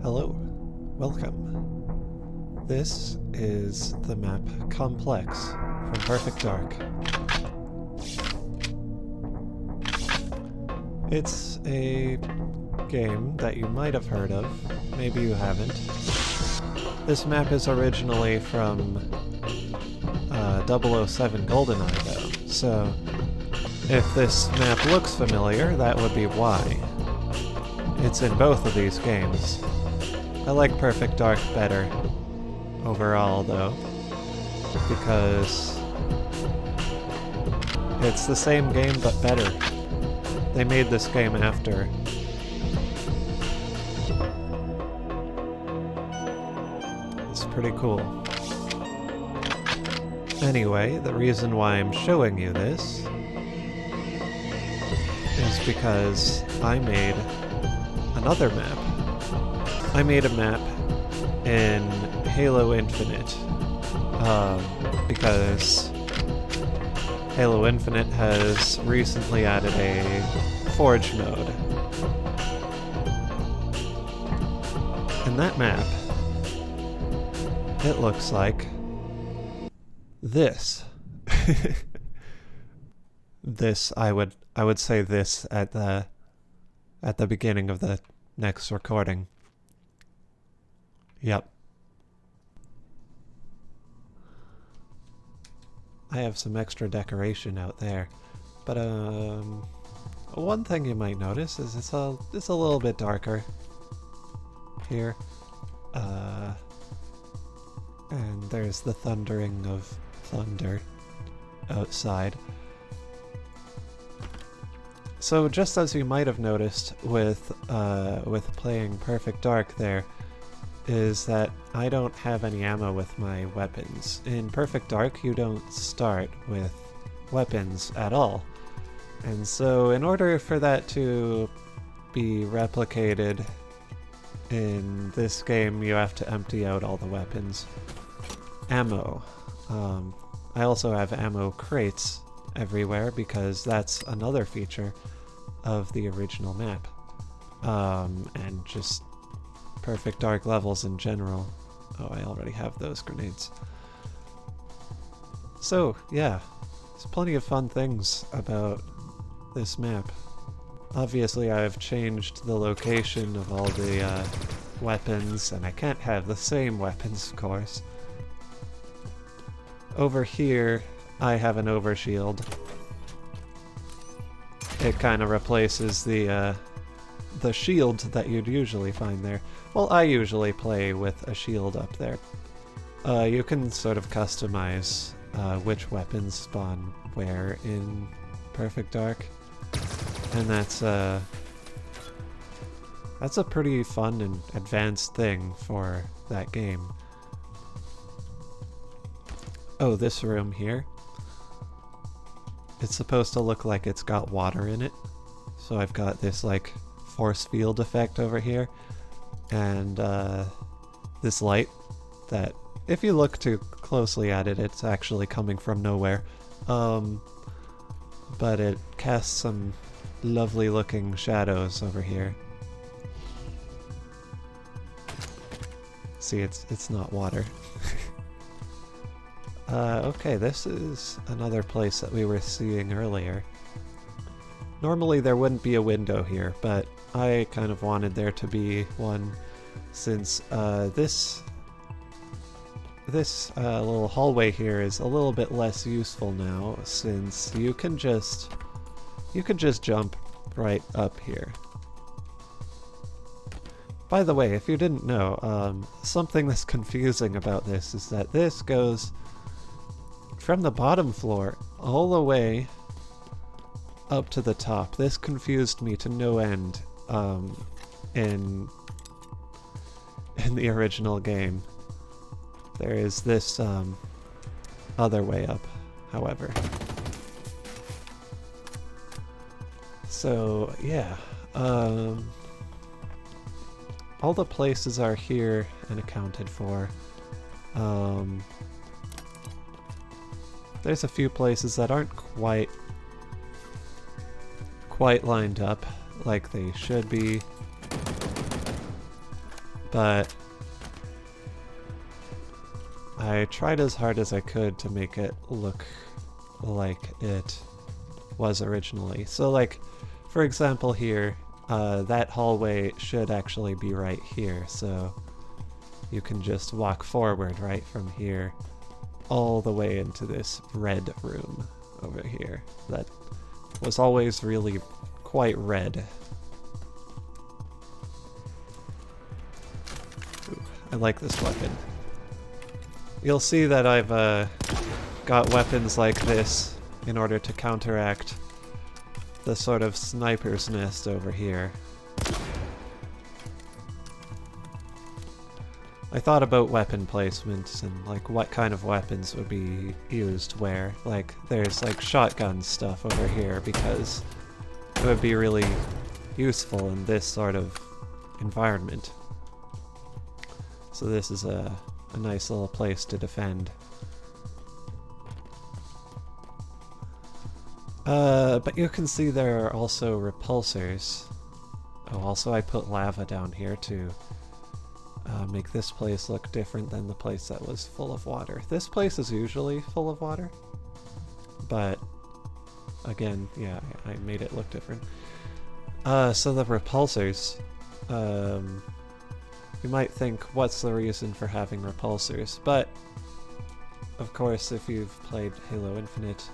Hello, welcome. This is the map Complex from Perfect Dark. It's a game that you might have heard of, maybe you haven't. This map is originally from 007 GoldenEye though, so if this map looks familiar, that would be why. It's in both of these games. I like Perfect Dark better overall though, because it's the same game but better. They made this game after. It's pretty cool. Anyway, the reason why I'm showing you this is because I made another map. I made a map in Halo Infinite because Halo Infinite has recently added a Forge mode. In that map, it looks like this. This, I would say this at the beginning of the next recording. Yep. I have some extra decoration out there, but one thing you might notice is it's a little bit darker here, and there's the thundering of thunder outside. So just as you might have noticed with playing Perfect Dark there, is that I don't have any ammo with my weapons. In Perfect Dark, you don't start with weapons at all. And so in order for that to be replicated in this game, you have to empty out all the weapons. Ammo. I also have ammo crates everywhere because that's another feature of the original map. And just Perfect Dark levels in general. Oh, I already have those grenades. So, yeah, there's plenty of fun things about this map. Obviously, I've changed the location of all the weapons, and I can't have the same weapons, of course. Over here, I have an overshield. It kind of replaces the shield that you'd usually find there. Well, I usually play with a shield up there. You can sort of customize which weapons spawn where in Perfect Dark, and that's a pretty fun and advanced thing for that game. Oh, this room here. It's supposed to look like it's got water in it, so I've got this like force field effect over here, and this light that, if you look too closely at it, it's actually coming from nowhere. But it casts some lovely looking shadows over here. See, it's not water. Okay, this is another place that we were seeing earlier. Normally there wouldn't be a window here, but I kind of wanted there to be one since this little hallway here is a little bit less useful now, since you can just jump right up here. By the way, if you didn't know, something that's confusing about this is that this goes from the bottom floor all the way up to the top. This confused me to no end in the original game. There is this other way up, however. So yeah, all the places are here and accounted for. There's a few places that aren't quite lined up like they should be. but I tried as hard as I could to make it look like it was originally. So like, for example here, that hallway should actually be right here, so you can just walk forward right from here all the way into this red room over here that was always really quite red. Ooh, I like this weapon. You'll see that I've got weapons like this in order to counteract the sort of sniper's nest over here. I thought about weapon placements and like what kind of weapons would be used where. Like there's like shotgun stuff over here because it would be really useful in this sort of environment. So this is a nice little place to defend. But you can see there are also repulsors. Oh, also I put lava down here to make this place look different than the place that was full of water. This place is usually full of water, but again, yeah, I made it look different. So the repulsors, you might think, what's the reason for having repulsors? But, of course, if you've played Halo Infinite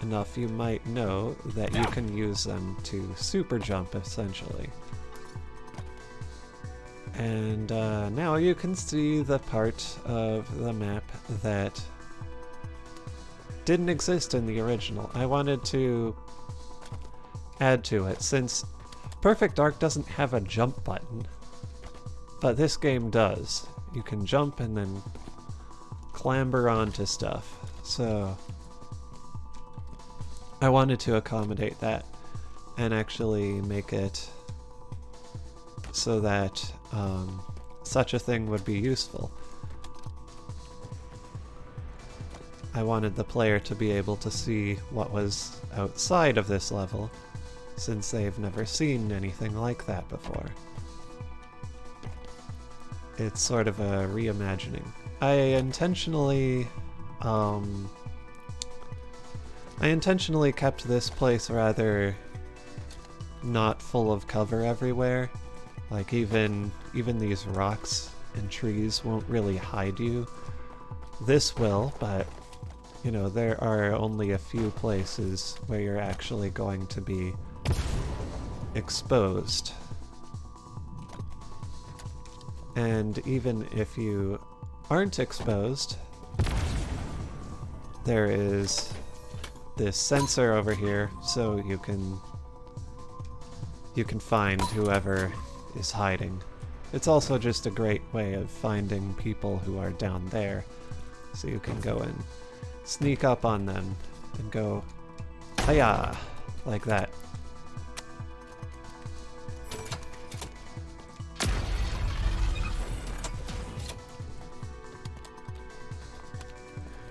enough, you might know that you can use them to super jump, essentially. And now you can see the part of the map that didn't exist in the original. I wanted to add to it, since Perfect Dark doesn't have a jump button, but this game does. You can jump and then clamber onto stuff. So I wanted to accommodate that and actually make it so that such a thing would be useful. I wanted the player to be able to see what was outside of this level, since they've never seen anything like that before. It's sort of a reimagining. I intentionally kept this place rather not full of cover everywhere. Like even these rocks and trees won't really hide you. This will, but you know, there are only a few places where you're actually going to be exposed. And even if you aren't exposed, there is this sensor over here, so you can find whoever is hiding. It's also just a great way of finding people who are down there, so you can go and sneak up on them and go, hiya, like that.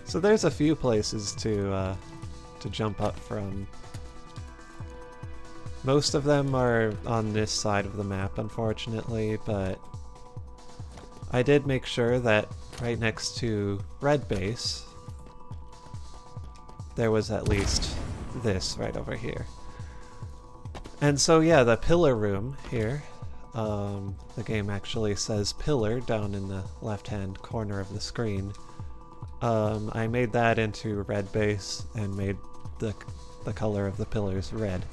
So there's a few places to jump up from. Most of them are on this side of the map, unfortunately, but I did make sure that right next to Red Base, there was at least this right over here. And so yeah, the pillar room here, the game actually says pillar down in the left-hand corner of the screen. I made that into red base and made the color of the pillars red.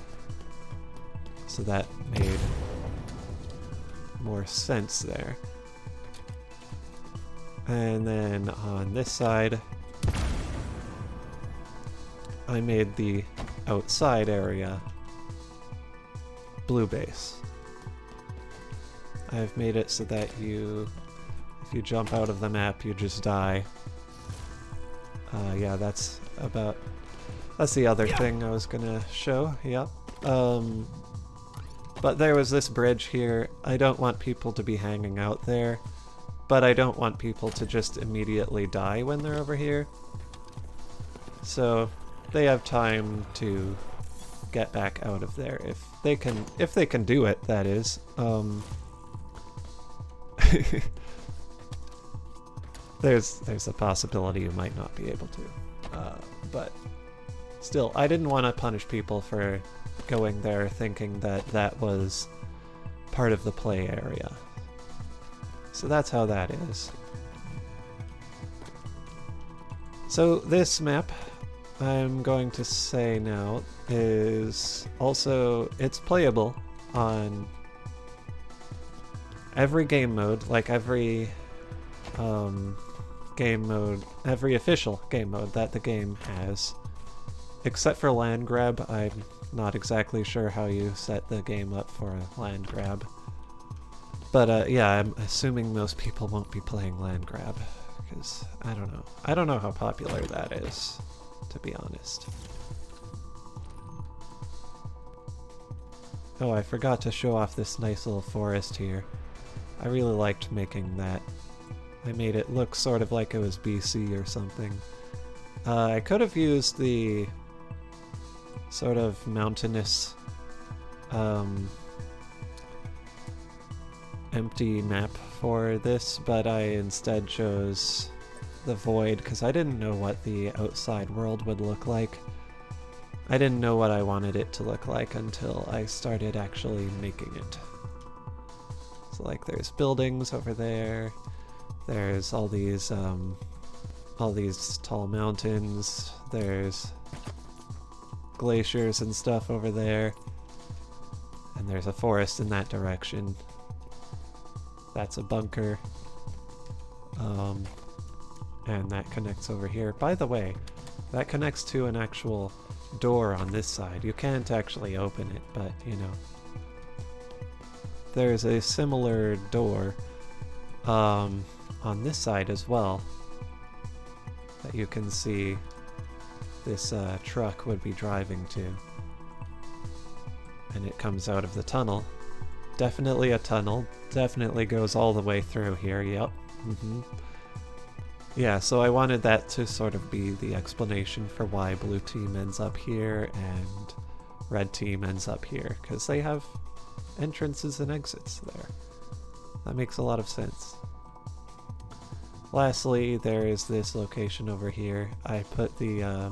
So that made more sense there. And then on this side, I made the outside area blue base. I've made it so that if you jump out of the map, you just die. Yeah, that's the other thing I was gonna show, yep. But there was this bridge here. I don't want people to be hanging out there, but I don't want people to just immediately die when they're over here. So they have time to get back out of there if they can do it, that is. there's a possibility you might not be able to. But still, I didn't want to punish people for going there thinking that that was part of the play area. So that's how that is. So this map, I'm going to say now, is also, it's playable on every game mode, like every game mode, every official game mode that the game has, except for land grab. I'm not exactly sure how you set the game up for a land grab. But yeah, I'm assuming most people won't be playing land grab, because I don't know. I don't know how popular that is, to be honest. Oh, I forgot to show off this nice little forest here. I really liked making that. I made it look sort of like it was BC or something. I could have used the sort of mountainous empty map for this, but I instead chose the void because I didn't know what the outside world would look like. I didn't know what I wanted it to look like until I started actually making it. So like there's buildings over there, there's all these tall mountains, there's glaciers and stuff over there, and there's a forest in that direction. That's a bunker. And that connects over here. By the way, that connects to an actual door on this side. You can't actually open it, but you know. There's a similar door on this side as well that you can see this truck would be driving to. And it comes out of the tunnel. Definitely a tunnel. Definitely goes all the way through here, yep. Yeah, so I wanted that to sort of be the explanation for why blue team ends up here and red team ends up here, because they have entrances and exits there. That makes a lot of sense. Lastly, there is this location over here. I put the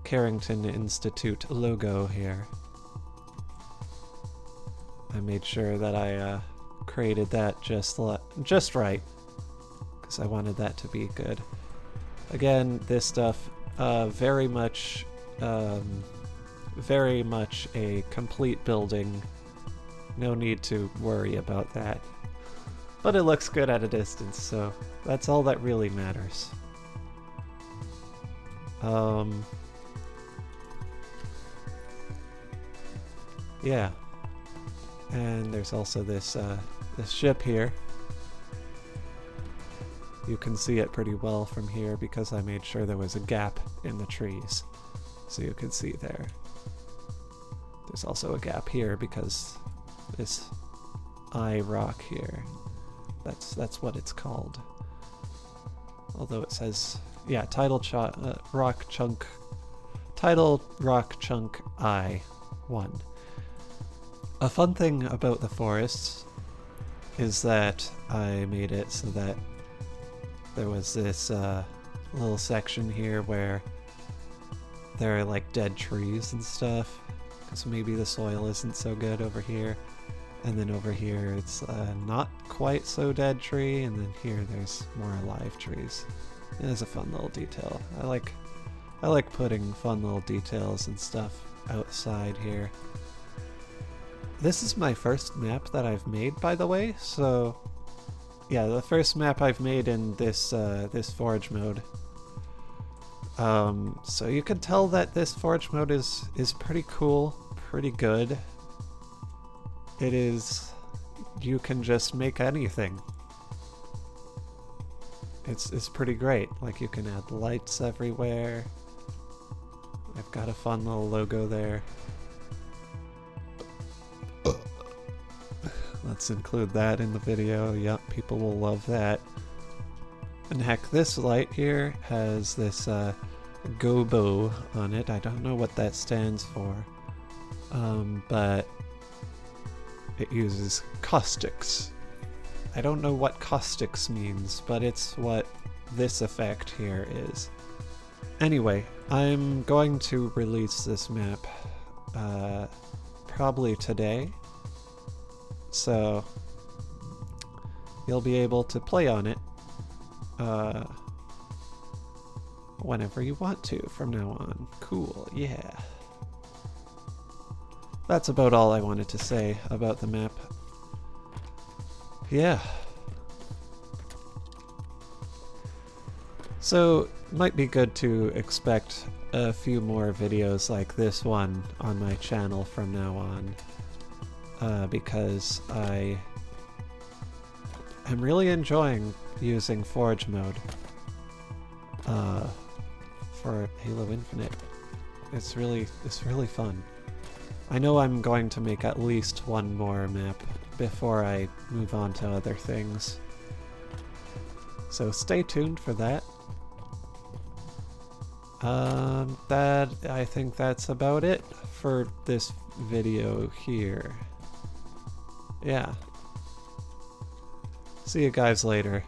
Carrington Institute logo here. I made sure that I created that just right, because I wanted that to be good. Again, this stuff very much a complete building. No need to worry about that. But it looks good at a distance, so that's all that really matters. Yeah. And there's also this this ship here. You can see it pretty well from here because I made sure there was a gap in the trees, so you could see there. There's also a gap here because this eye rock here. That's what it's called. Although it says, yeah, title rock chunk I-1. A fun thing about the forests is that I made it so that there was this little section here where there are like dead trees and stuff, because maybe the soil isn't so good over here. And then over here it's not quite so dead tree, and then here there's more alive trees. It is a fun little detail. I like putting fun little details and stuff outside here. This is my first map that I've made, by the way, so yeah, the first map I've made in this this forge mode. So you can tell that this forge mode is pretty cool, pretty good. It is, you can just make anything. It's pretty great. Like, you can add lights everywhere. I've got a fun little logo there. Let's include that in the video. Yep, people will love that. And heck, this light here has this gobo on it. I don't know what that stands for, but it uses caustics I don't know what caustics means, but it's what this effect here is. Anyway, I'm going to release this map probably today, so you'll be able to play on it whenever you want to from now on. Cool, yeah. That's about all I wanted to say about the map. Yeah. So, might be good to expect a few more videos like this one on my channel from now on, because I am really enjoying using Forge mode for Halo Infinite. It's really fun. I know I'm going to make at least one more map before I move on to other things. So stay tuned for that. I think that's about it for this video here. Yeah. See you guys later.